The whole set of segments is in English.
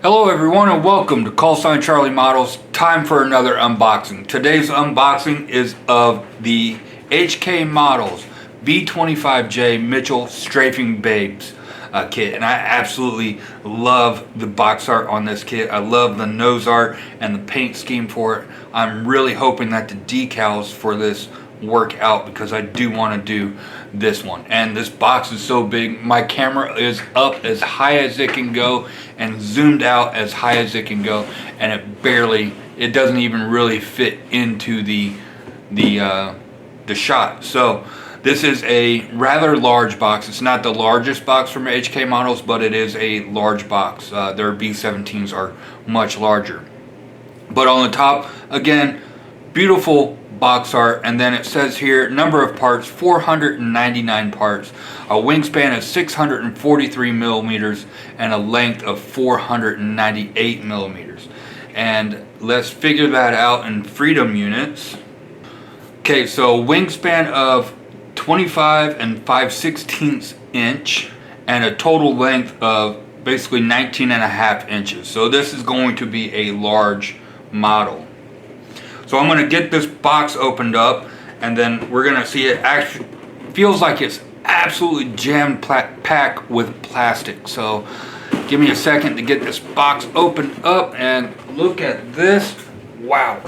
Hello everyone and welcome to Call Sign Charlie Models. Time for another unboxing. Today's unboxing is of the HK Models B-25J Mitchell Strafing Babes kit, and I absolutely love the box art on this kit. I love the nose art and the paint scheme for it. I'm really hoping that the decals for this work out because I do want to do this one. And this box is so big, my camera is up as high as it can go and zoomed out as high as it can go, and it doesn't even really fit into the shot. So this is a rather large box. It's not the largest box from HK Models, but it is a large box. Their B-17s are much larger. But on the top, again, beautiful box art, and then it says here number of parts 499 parts, a wingspan of 643 millimeters, and a length of 498 millimeters. And let's figure that out in freedom units. Okay, so wingspan of 25 and 5/16 inch and a total length of basically 19.5 inches. So this is going to be a large model. So I'm going to get this box opened up, and then we're going to see it actually feels like it's absolutely jammed packed with plastic. So give me a second to get this box opened up and look at this. Wow.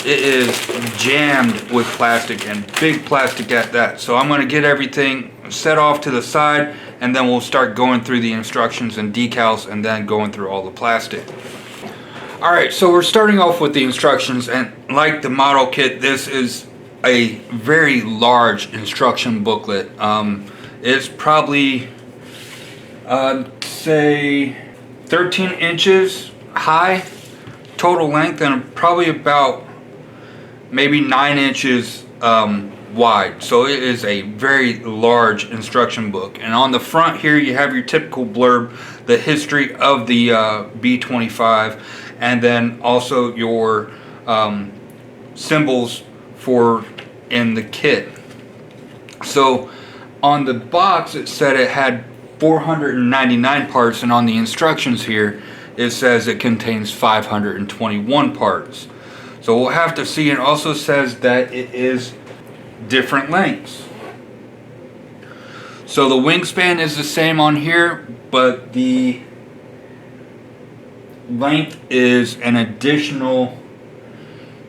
It is jammed with plastic, and big plastic at that. So I'm going to get everything set off to the side, and then we'll start going through the instructions and decals and then going through all the plastic. Alright, so we're starting off with the instructions, and like the model kit, this is a very large instruction booklet. It's probably, say, 13 inches high, total length, and probably about maybe 9 inches wide. So it is a very large instruction book. And on the front here, you have your typical blurb, the history of the B-25, and then also your symbols for in the kit. So on the box it said it had 499 parts, and on the instructions here it says it contains 521 parts. So we'll have to see. It also says that it is different lengths. So the wingspan is the same on here, but the length is an additional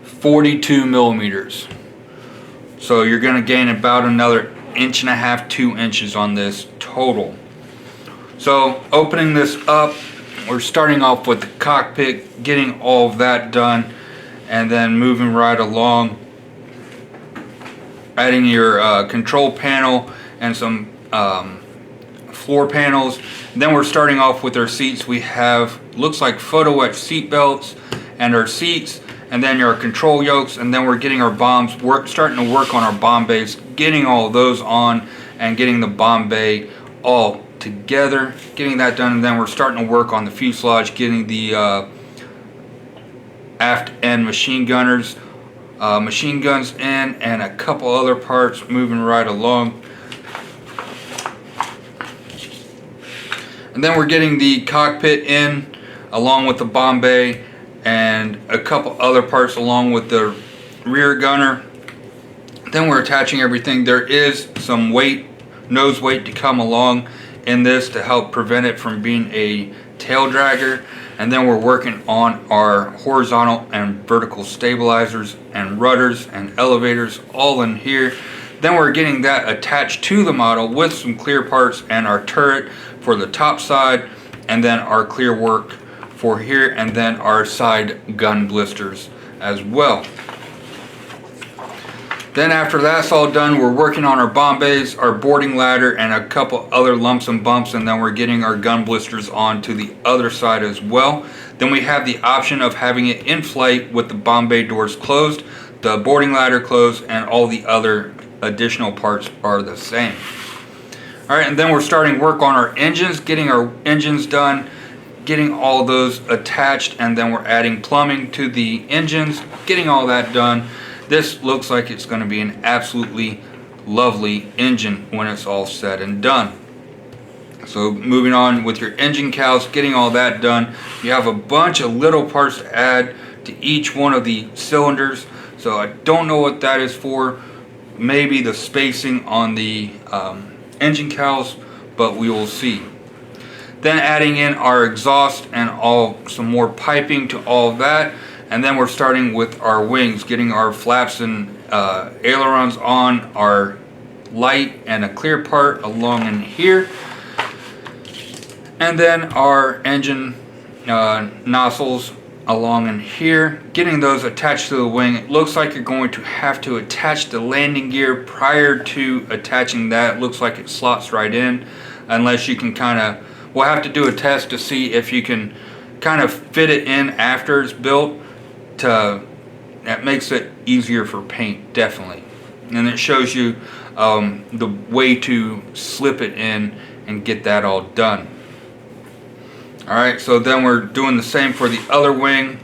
42 millimeters. So you're going to gain about another 1.5 to 2 inches on this total. So opening this up, we're starting off with the cockpit, getting all of that done, and then moving right along, adding your control panel and some floor panels. And then we're starting off with our seats. We have, looks like photo etched seat belts and our seats, and then our control yokes, and then we're getting our bombs, starting to work on our bomb bays, getting all of those on and getting the bomb bay all together, getting that done. And then we're starting to work on the fuselage, getting the aft end machine gunners, machine guns in, and a couple other parts, moving right along. And then we're getting the cockpit in along with the bomb bay and a couple other parts along with the rear gunner. Then we're attaching everything. There is some weight, nose weight, to come along in this to help prevent it from being a tail dragger. And then we're working on our horizontal and vertical stabilizers and rudders and elevators all in here. Then we're getting that attached to the model with some clear parts and our turret for the top side, and then our clear work for here, and then our side gun blisters as well. Then after that's all done, we're working on our bomb bays, our boarding ladder, and a couple other lumps and bumps, and then we're getting our gun blisters onto the other side as well. Then we have the option of having it in flight with the bomb bay doors closed, the boarding ladder closed, and all the other additional parts are the same. Alright, and then we're starting work on our engines, getting our engines done, getting all those attached, and then we're adding plumbing to the engines, getting all that done. This looks like it's going to be an absolutely lovely engine when it's all said and done. So moving on with your engine cowls, getting all that done. You have a bunch of little parts to add to each one of the cylinders. So I don't know what that is for. Maybe the spacing on the engine cowls, but we will see. Then adding in our exhaust and some more piping to all of that. And then we're starting with our wings, getting our flaps and ailerons on, our light and a clear part along in here. And then our engine nozzles along in here, getting those attached to the wing. It looks like you're going to have to attach the landing gear prior to attaching that. It looks like it slots right in, unless you can kind of, we'll have to do a test to see if you can kind of fit it in after it's built. That makes it easier for paint, definitely. And it shows you the way to slip it in and get that all done. Alright, so then we're doing the same for the other wing,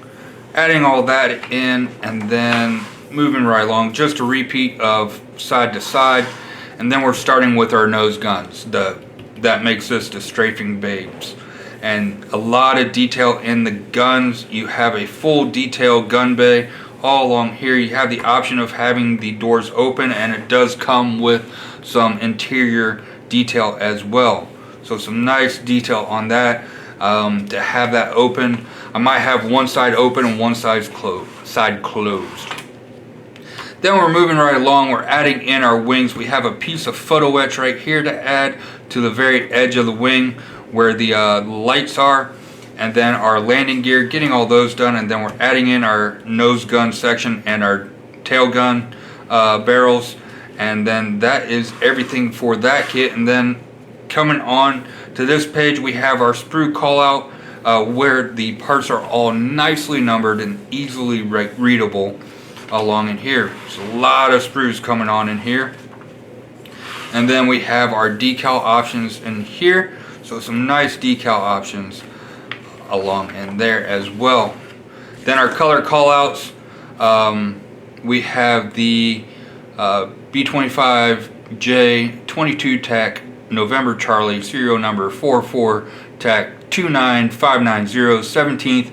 adding all that in, and then moving right along, just a repeat of side to side. And then we're starting with our nose guns. That makes this the Strafing Babes. And a lot of detail in the guns. You have a full detail gun bay all along here. You have the option of having the doors open, and it does come with some interior detail as well. So some nice detail on that. To have that open, I might have one side open and one side closed. Then we're moving right along. We're adding in our wings. We have a piece of photo etch right here to add to the very edge of the wing where the lights are, and then our landing gear, getting all those done. And then we're adding in our nose gun section and our tail gun barrels, and then that is everything for that kit. And then coming on to this page, we have our sprue call out, where the parts are all nicely numbered and easily readable along in here. There's a lot of sprues coming on in here. And then we have our decal options in here, so some nice decal options along in there as well. Then our color call outs, we have the B-25J 22 TAC November Charlie, serial number 44 TAC 29590, 17th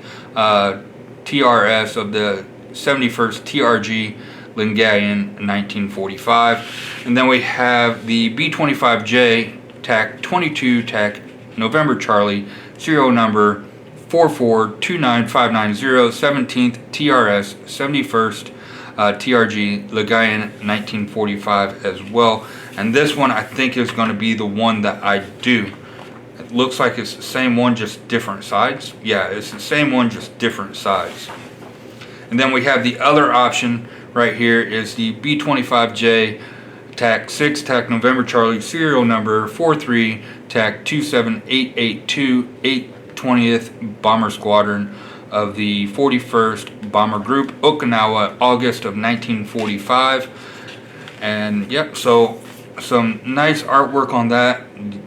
TRS of the 71st TRG Lingallion 1945. And then we have the B-25J TAC 22 TAC November Charlie, serial number 4429590, 17th TRS 71st TRG Lingallion 1945 as well. And this one I think is going to be the one that I do. It looks like it's the same one, just different sides. Yeah, it's the same one, just different sides. And then we have the other option right here is the B-25J TAC 6 TAC November Charlie, serial number 43 TAC 27882, 820th Bomber Squadron of the 41st Bomber Group, Okinawa, August of 1945. And yep, so some nice artwork on that.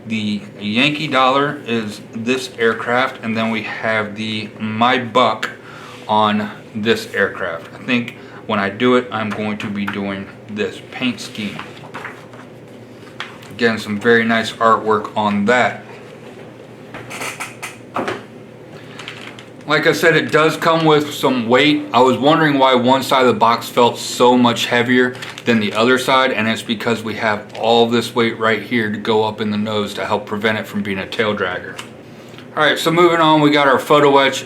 The Yankee Dollar is this aircraft, and then we have the My Buck on this aircraft. I think when I do it, I'm going to be doing this paint scheme. Again, some very nice artwork on that. Like I said, it does come with some weight. I was wondering why one side of the box felt so much heavier than the other side, and it's because we have all this weight right here to go up in the nose to help prevent it from being a tail dragger. Alright, so moving on, we got our photo etch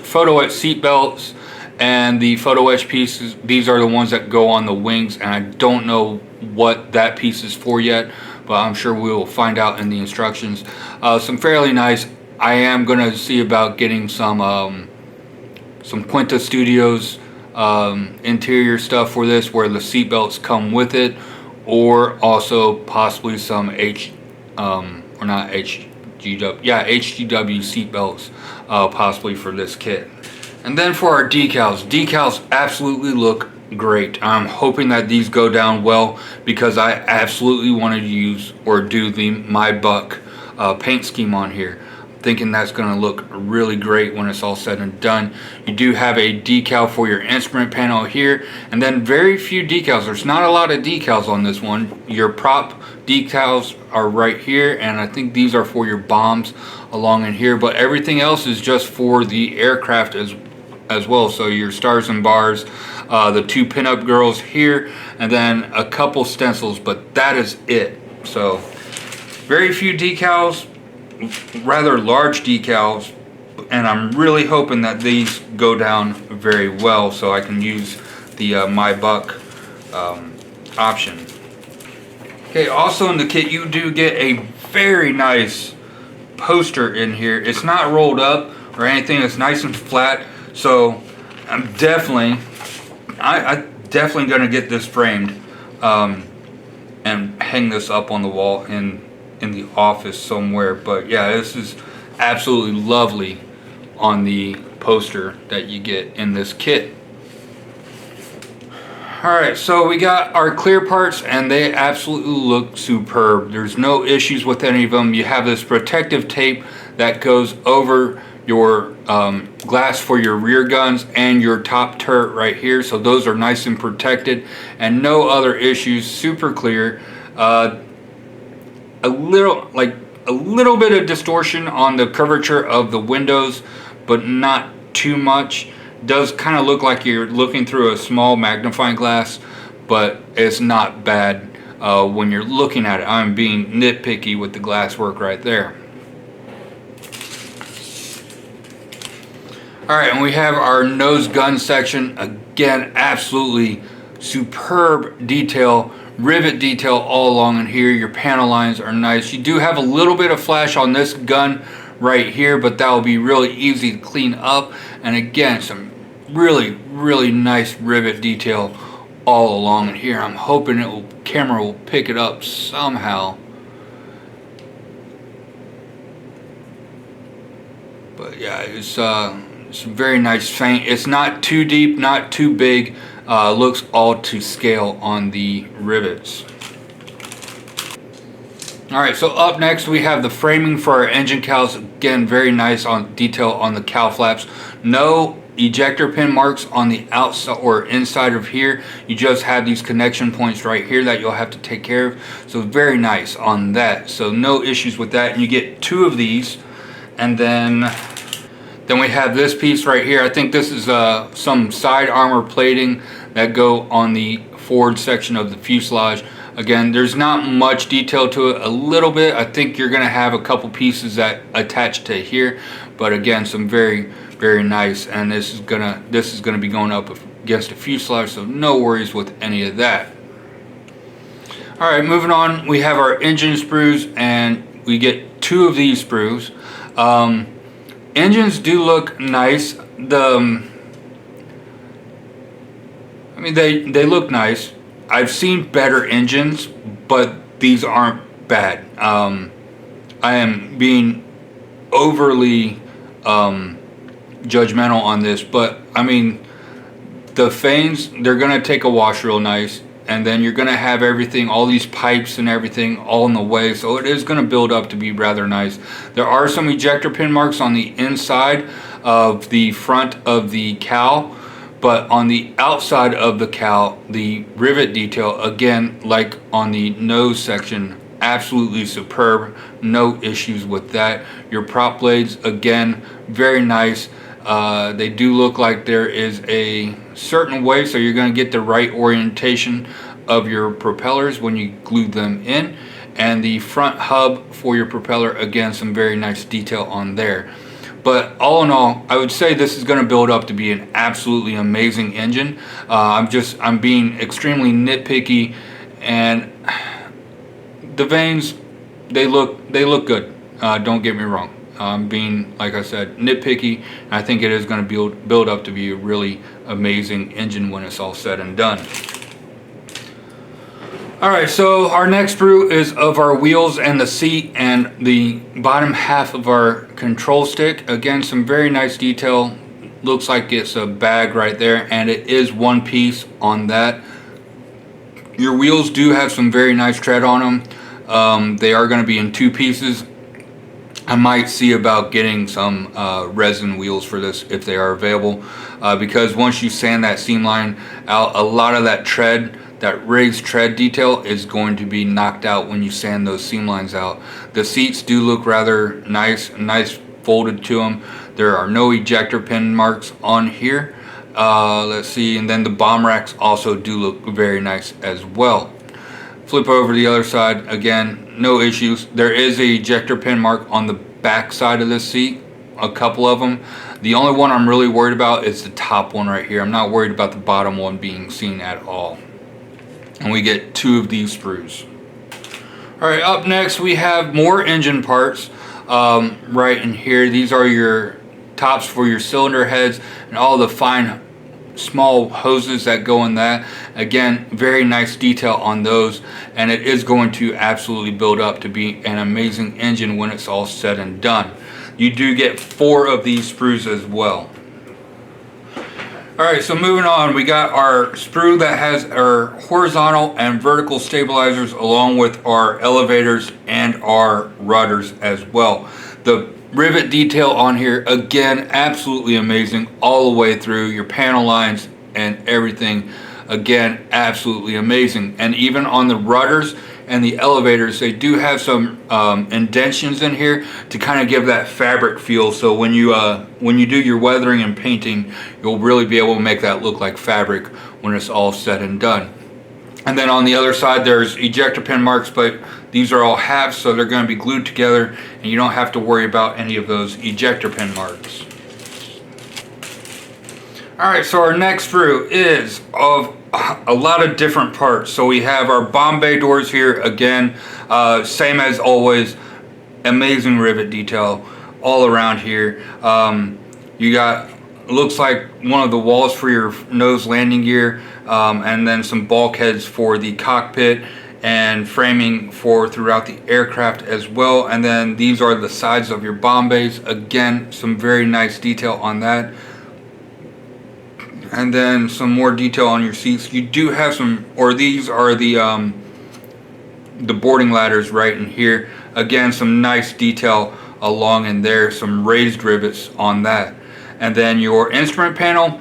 seat belts and the photo etch pieces. These are the ones that go on the wings, and I don't know what that piece is for yet, but I'm sure we will find out in the instructions. Some fairly nice. I am going to see about getting some Quinta Studios interior stuff for this, where the seat belts come with it, or also possibly some HGW seat belts, possibly for this kit. And then for our decals absolutely look great. I'm hoping that these go down well, because I absolutely want to use or do the My Buck paint scheme on here. thinking that's going to look really great when it's all said and done. You do have a decal for your instrument panel here, and then very few decals. There's not a lot of decals on this one. Your prop decals are right here, and I think these are for your bombs along in here, but everything else is just for the aircraft as well. So your stars and bars, the 2 pinup girls here, and then a couple stencils, but that is it. So very few decals, rather large decals, and I'm really hoping that these go down very well so I can use the My Buck option. Okay, also in the kit you do get a very nice poster in here. It's not rolled up or anything, it's nice and flat, so I'm definitely gonna get this framed and hang this up on the wall in the office somewhere. But yeah, this is absolutely lovely on the poster that you get in this kit. Alright, so we got our clear parts and they absolutely look superb. There's no issues with any of them. You have this protective tape that goes over your glass for your rear guns and your top turret right here, so those are nice and protected and no other issues. Super clear. A little bit of distortion on the curvature of the windows, but not too much. Does kind of look like you're looking through a small magnifying glass, but it's not bad when you're looking at it. I'm being nitpicky with the glass work right there. Alright, and we have our nose gun section. Again, absolutely superb detail, rivet detail all along in here. Your panel lines are nice. You do have a little bit of flash on this gun right here, but that will be really easy to clean up. And again, some really nice rivet detail all along in here. I'm hoping camera will pick it up somehow. But yeah, it's a very nice feint. It's not too deep, not too big. Looks all to scale on the rivets. Alright, so up next we have the framing for our engine cowls. Again, very nice on detail on the cowl flaps. No ejector pin marks on the outside or inside of here. You just have these connection points right here that you'll have to take care of. So very nice on that. So no issues with that. And you get 2 of these. And then we have this piece right here. I think this is some side armor plating that go on the forward section of the fuselage. Again, there's not much detail to it, a little bit. I think you're gonna have a couple pieces that attach to here, but again, some very nice. And this is gonna be going up against a fuselage, so no worries with any of that. All right, moving on, we have our engine sprues, and we get 2 of these sprues. Engines do look nice. I mean, they look nice. I've seen better engines, but these aren't bad. I am being overly judgmental on this, but I mean, the vanes, they're gonna take a wash real nice, and then you're gonna have everything, all these pipes and everything all in the way, so it is gonna build up to be rather nice. There are some ejector pin marks on the inside of the front of the cowl, but on the outside of the cowl, the rivet detail, again, like on the nose section, absolutely superb. No issues with that. Your prop blades, again, very nice. They do look like there is a certain way, so you're going to get the right orientation of your propellers when you glue them in. And the front hub for your propeller, again, some very nice detail on there. But all in all, I would say this is going to build up to be an absolutely amazing engine. I'm being extremely nitpicky, and the vanes, they look good. Don't get me wrong. I'm being, like I said, nitpicky. And I think it is going to build up to be a really amazing engine when it's all said and done. Alright, so our next sprue is of our wheels and the seat and the bottom half of our control stick. Again, some very nice detail. Looks like it's a bag right there, and it is one piece on that. Your wheels do have some very nice tread on them. They are going to be in 2 pieces. I might see about getting some resin wheels for this if they are available, because once you sand that seam line out, a lot of that tread, that raised tread detail, is going to be knocked out when you sand those seam lines out. The seats do look rather nice folded to them. There are no ejector pin marks on here. Let's see, and then the bomb racks also do look very nice as well. Flip over the other side, again, no issues. There is a ejector pin mark on the back side of this seat, a couple of them. The only one I'm really worried about is the top one right here. I'm not worried about the bottom one being seen at all. And we get 2 of these sprues. All right, up next we have more engine parts right in here. These are your tops for your cylinder heads and all the fine small hoses that go in that. Again, very nice detail on those, and it is going to absolutely build up to be an amazing engine when it's all said and done. You do get 4 of these sprues as well. Alright, so moving on, we got our sprue that has our horizontal and vertical stabilizers along with our elevators and our rudders as well. The rivet detail on here, again, absolutely amazing all the way through. Your panel lines and everything, again, absolutely amazing. And even on the rudders and the elevators, they do have some indentions in here to kind of give that fabric feel. So when you do your weathering and painting, you'll really be able to make that look like fabric when it's all said and done. And then on the other side, there's ejector pin marks, but these are all halves, so they're going to be glued together, and you don't have to worry about any of those ejector pin marks. Alright, so our next sprue is of a lot of different parts. So we have our bomb bay doors here, again, same as always, amazing rivet detail all around here. You got, looks like one of the walls for your nose landing gear, and then some bulkheads for the cockpit and framing for throughout the aircraft as well. And then these are the sides of your bomb bays. Again, some very nice detail on that. And then some more detail on your seats. You do have some, or these are the boarding ladders right in here. Again, some nice detail along in there, some raised rivets on that. And then your instrument panel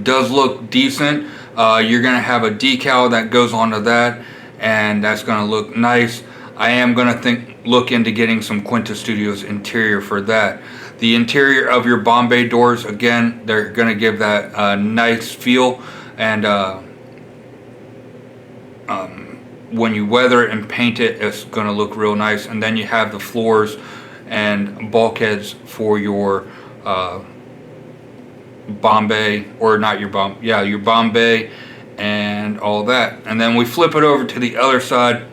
does look decent. You're going to have a decal that goes onto that, and that's going to look nice. I am going to look into getting some Quinta Studios interior for that. The interior of your bomb bay doors, again, they're going to give that nice feel, and when you weather it and paint it, it's going to look real nice. And then you have the floors and bulkheads for your bomb bay, or not your bomb, yeah, your bomb bay and all that. And then we flip it over to the other side.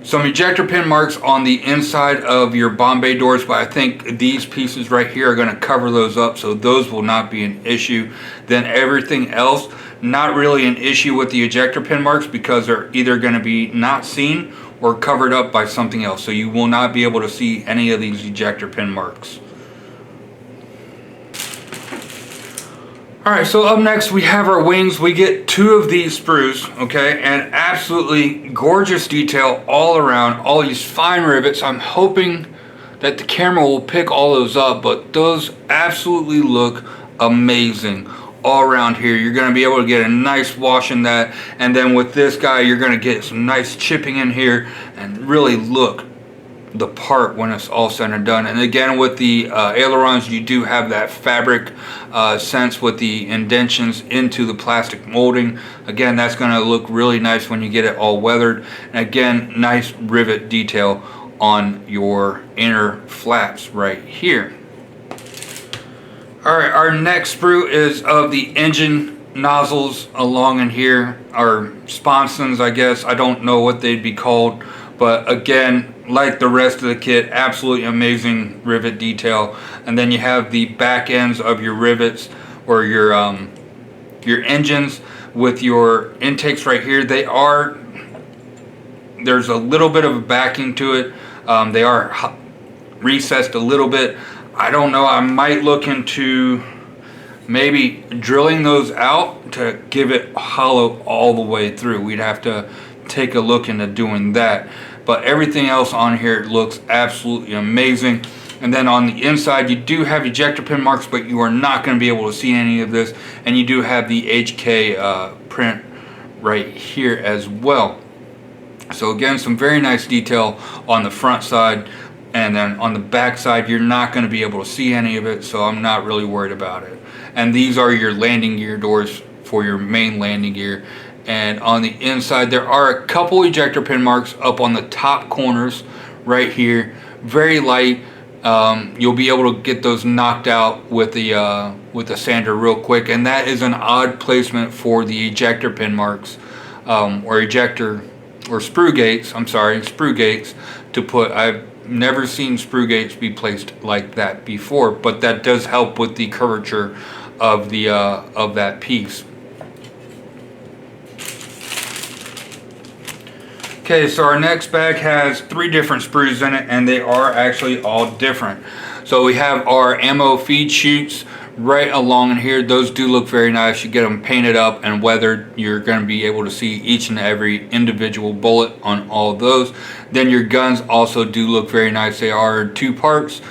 Some ejector pin marks on the inside of your bomb bay doors, but I think these pieces right here are going to cover those up, so those will not be an issue. Then everything else, not really an issue with the ejector pin marks, because they're either going to be not seen or covered up by something else, so you will not be able to see any of these ejector pin marks. Alright, so up next we have our wings. We get 2 of these sprues, okay, and absolutely gorgeous detail all around, all these fine rivets. I'm hoping that the camera will pick all those up, but those absolutely look amazing all around here. You're going to be able to get a nice wash in that, and then with this guy you're going to get some nice chipping in here and really look the part when it's all said and done. And again, with the ailerons, you do have that fabric sense with the indentions into the plastic molding. Again, that's going to look really nice when you get it all weathered. And again, nice rivet detail on your inner flaps right here. Alright, our next sprue is of the engine nozzles along in here, or sponsons, I guess. I don't know what they'd be called, but again, like the rest of the kit, absolutely amazing rivet detail. And then you have the back ends of your rivets, or your engines with your intakes right here. There's a little bit of a backing to it. They are recessed a little bit. I don't know, I might look into maybe drilling those out to give it hollow all the way through. We'd have to take a look into doing that. but everything else on here looks absolutely amazing. And then on the inside, you do have ejector pin marks, but you are not going to be able to see any of this. And you do have the HK print right here as well. So again, some very nice detail on the front side. And then on the back side, you're not going to be able to see any of it, so I'm not really worried about it. And these are your landing gear doors for your main landing gear. And on the inside, there are a couple ejector pin marks up on the top corners right here. Very light. You'll be able to get those knocked out with the sander real quick, and that is an odd placement for the ejector pin marks, or sprue gates. I'm sorry, sprue gates to put. I've never seen sprue gates be placed like that before, but that does help with the curvature of the of that piece. Okay, so our next bag has 3 different sprues in it, and they are actually all different. So we have our ammo feed chutes right along in here. Those do look very nice. You get them painted up and weathered. You're going to be able to see each and every individual bullet on all of those. Then your guns also do look very nice. They are 2 parts,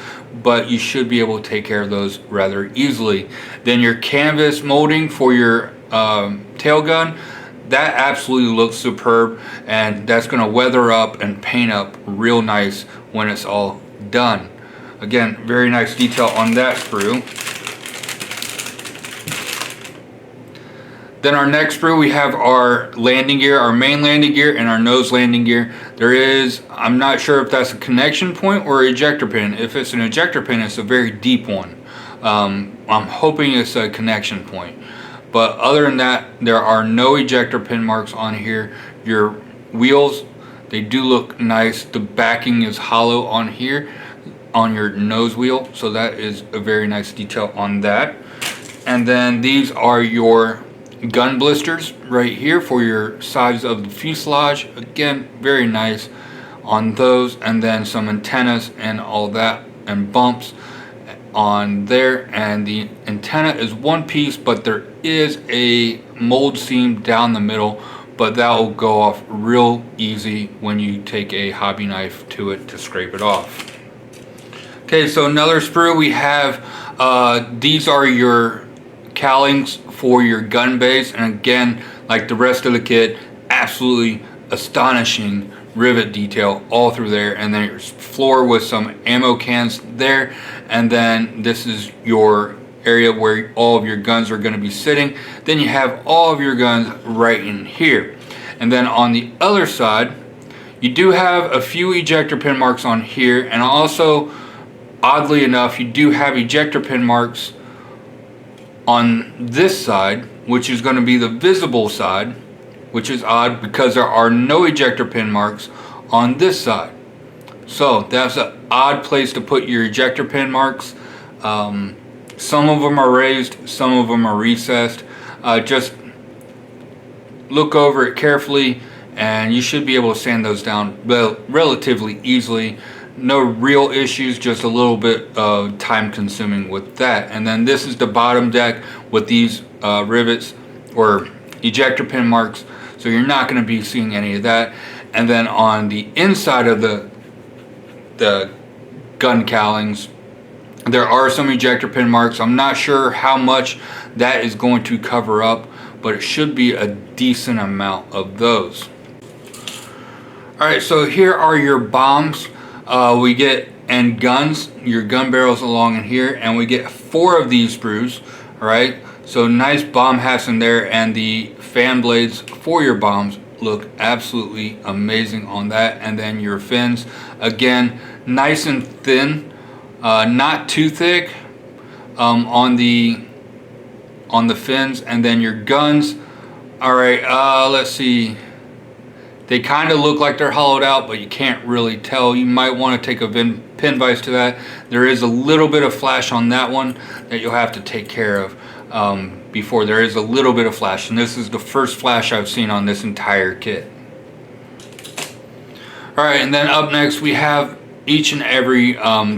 but you should be able to take care of those rather easily. Then your canvas molding for your tail gun, that absolutely looks superb, and that's going to weather up and paint up real nice when it's all done. Again, very nice detail on that sprue. Then our next sprue, we have our landing gear, our main landing gear, and our nose landing gear. There is, I'm not sure if that's a connection point or ejector pin. If it's an ejector pin, it's a very deep one. I'm hoping it's a connection point. But other than that, there are no ejector pin marks on here. Your wheels, they do look nice. The backing is hollow on here, on your nose wheel. So that is a very nice detail on that. And then these are your gun blisters right here for your sides of the fuselage. Again, very nice on those. And then some antennas and all that, and bumps on there. And the antenna is one piece, but there is a mold seam down the middle, but that will go off real easy when you take a hobby knife to it to scrape it off. Okay, so another sprue we have, these are your cowlings for your gun base, and again, like the rest of the kit, absolutely astonishing rivet detail all through there. And then your floor with some ammo cans there, and then this is your area where all of your guns are going to be sitting. Then you have all of your guns right in here. And then on the other side, you do have a few ejector pin marks on here, and also, oddly enough, you do have ejector pin marks on this side, which is going to be the visible side, which is odd because there are no ejector pin marks on this side. So that's an odd place to put your ejector pin marks. Some of them are raised, some of them are recessed. Just look over it carefully, and you should be able to sand those down relatively easily. No real issues, just a little bit time consuming with that. And then this is the bottom deck with these rivets or ejector pin marks, so you're not going to be seeing any of that. And then on the inside of the gun cowlings, there are some ejector pin marks. I'm not sure how much that is going to cover up, but it should be a decent amount of those. Alright, so here are your bombs. We get, and guns, your gun barrels along in here, and we get 4 of these sprues. Alright, so nice bomb hats in there, and the fan blades for your bombs look absolutely amazing on that. And then your fins, again, nice and thin. Not too thick on the fins. And then your guns, all right, let's see, they kind of look like they're hollowed out, but you can't really tell. You might want to take a pin vise to that. There is a little bit of flash on that one that you'll have to take care of before. There is a little bit of flash, and this is the first flash I've seen on this entire kit. All right, and then up next we have each and every,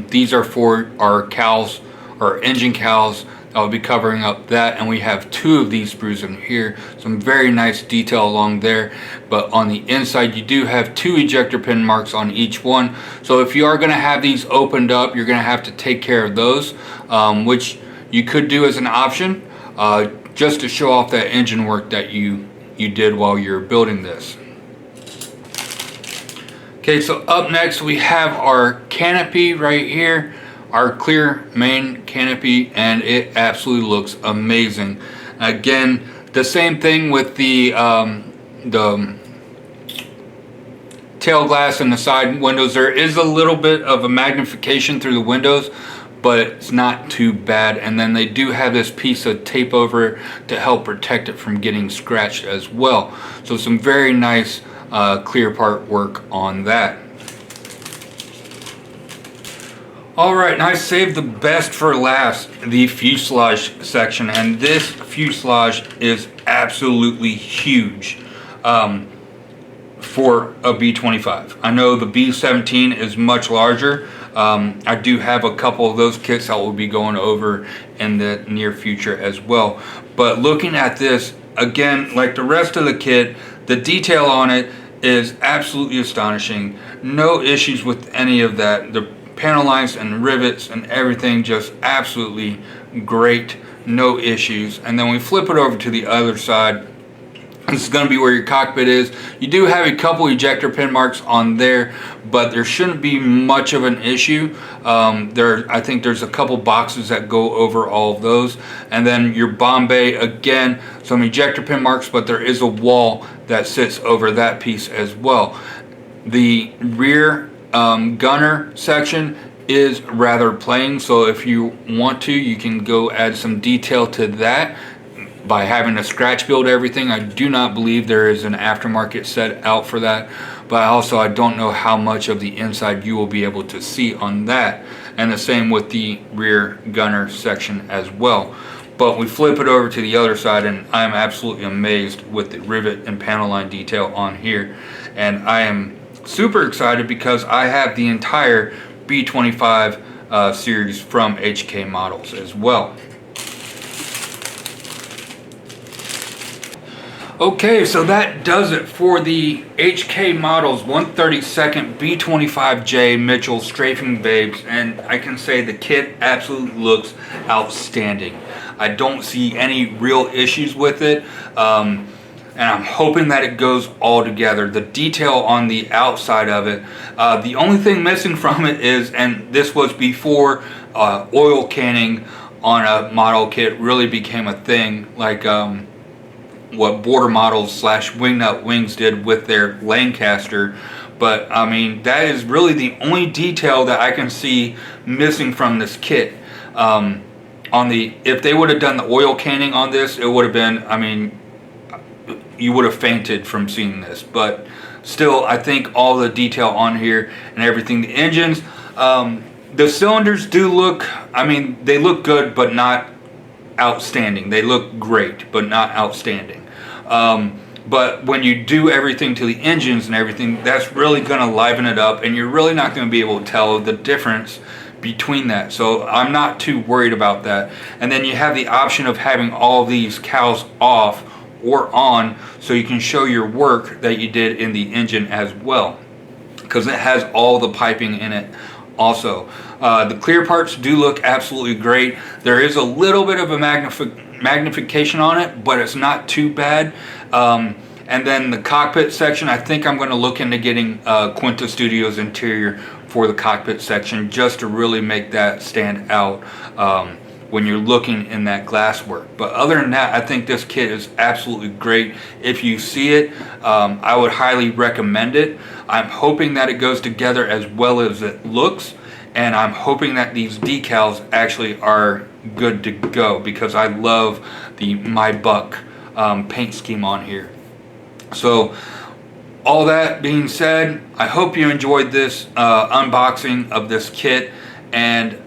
these are for our cowls, or engine cowls. I'll be covering up that, and we have 2 of these sprues in here. Some very nice detail along there, but on the inside you do have 2 ejector pin marks on each one. So if you are going to have these opened up, you're going to have to take care of those, which you could do as an option, just to show off that engine work that you did while you're building this. Okay, so up next we have our canopy right here, our clear main canopy, and it absolutely looks amazing. Again, the same thing with the tail glass and the side windows. There is a little bit of a magnification through the windows, but it's not too bad. And then they do have this piece of tape over it to help protect it from getting scratched as well. So some very nice clear part work on that. Alright, and I saved the best for last, the fuselage section, and this fuselage is absolutely huge for a B-25. I know the B-17 is much larger. I do have a couple of those kits that will be going over in the near future as well. But looking at this, again, like the rest of the kit, the detail on it is absolutely astonishing. No issues with any of that. The panel lines and rivets and everything just absolutely great, no issues. And then we flip it over to the other side. This is going to be where your cockpit is. You do have a couple ejector pin marks on there, but there shouldn't be much of an issue. I think there's a couple boxes that go over all of those. And then your bomb bay, again, some ejector pin marks, but there is a wall that sits over that piece as well. The rear gunner section is rather plain, so if you want to, you can go add some detail to that by having a scratch build everything. I do not believe there is an aftermarket set out for that, but also I don't know how much of the inside you will be able to see on that. And the same with the rear gunner section as well. But we flip it over to the other side, and I'm absolutely amazed with the rivet and panel line detail on here. And I am super excited because I have the entire B-25 series from HK Models as well. Okay, so that does it for the HK Models 132nd B-25J Mitchell Strafing Babes, and I can say the kit absolutely looks outstanding. I don't see any real issues with it, and I'm hoping that it goes all together. The detail on the outside of it, the only thing missing from it is, and this was before oil canning on a model kit really became a thing, like what Border Models / Wingnut Wings did with their Lancaster. But I mean, that is really the only detail that I can see missing from this kit. If they would have done the oil canning on this, it would have been, I mean, you would have fainted from seeing this. But still, I think all the detail on here and everything, the engines, the cylinders do look, I mean, they look good, but not outstanding. They look great, but not outstanding. But when you do everything to the engines and everything, that's really going to liven it up, and you're really not going to be able to tell the difference between that. So I'm not too worried about that. And then you have the option of having all these cowls off or on, so you can show your work that you did in the engine as well, because it has all the piping in it also. The clear parts do look absolutely great. There is a little bit of a magnification on it, but it's not too bad. And then the cockpit section, I think I'm going to look into getting Quinta Studios interior for the cockpit section, just to really make that stand out when you're looking in that glass work. But other than that, I think this kit is absolutely great. If you see it, I would highly recommend it. I'm hoping that it goes together as well as it looks, and I'm hoping that these decals actually are good to go, because I love the My Buck paint scheme on here. So all that being said, I hope you enjoyed this unboxing of this kit, and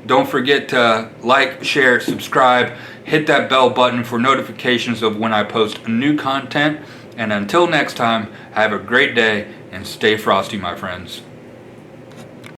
don't forget to like, share, subscribe, hit that bell button for notifications of when I post new content. And until next time, have a great day and stay frosty, my friends.